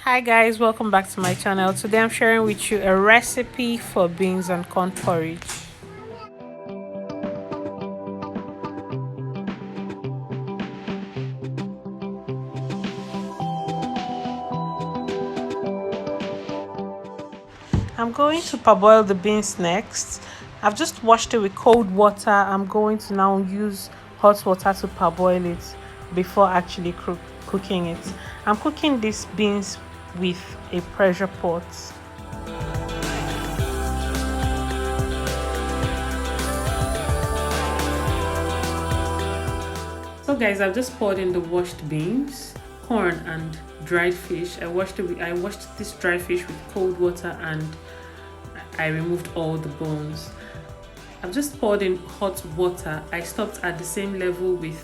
Hi guys, welcome back to my channel. Today I'm sharing with you a recipe for beans and corn porridge. I'm going to parboil the beans next. I've just washed it with cold water. I'm going to now use hot water to parboil it before actually cooking it. I'm cooking these beans with a pressure pot. So guys, I've just poured in the washed beans, corn and dried fish. I washed this dried fish with cold water and I removed all the bones. I've just poured in hot water. I stopped at the same level with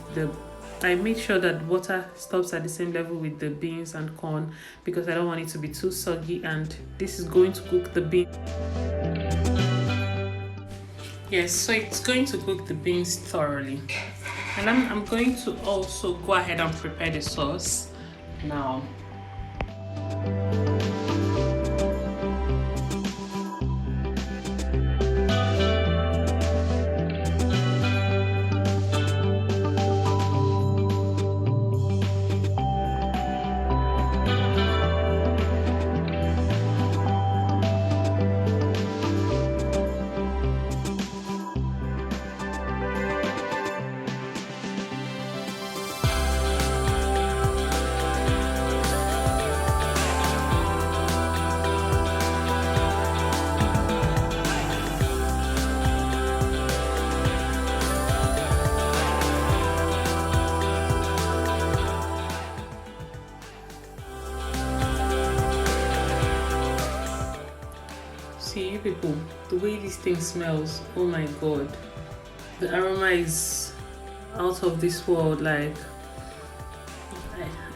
I made sure that water stops at the same level with the beans and corn because I don't want it to be too soggy, and this is going to cook the beans. Yes, so it's going to cook the beans thoroughly. And I'm going to also go ahead and prepare the sauce now. See, people, the way this thing smells, oh my god, the aroma is out of this world. Like,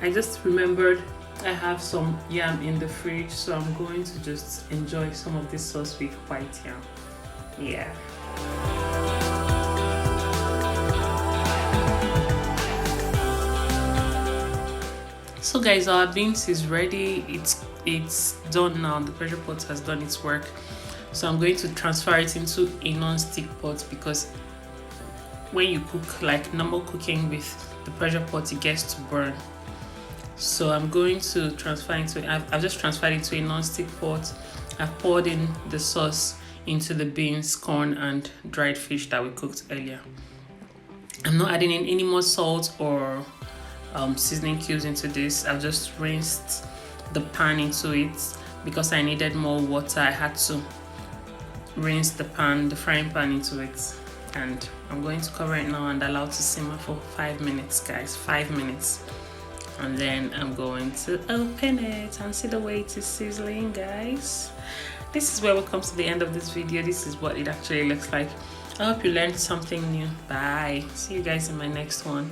I just remembered I have some yam in the fridge, so I'm going to just enjoy some of this sauce with white yam. Yeah. So guys, our beans is ready. It's done now. The pressure pot has done its work, so I'm going to transfer it into a non-stick pot because when you cook like normal cooking with the pressure pot, it gets to burn. So I'm going to transfer into I've just transferred it to a non-stick pot. I've poured in the sauce into the beans, corn and dried fish that we cooked earlier. I'm not adding in any more salt or seasoning cubes into this. I've just rinsed the pan into it because I needed more water. I had to rinse the frying pan into it, and I'm going to cover it now and allow it to simmer for 5 minutes, guys. 5 minutes, and then I'm going to open it and see the way it is sizzling, guys. This is where we come to the end of this video. This is what it actually looks like. I hope you learned something new. Bye. See you guys in my next one.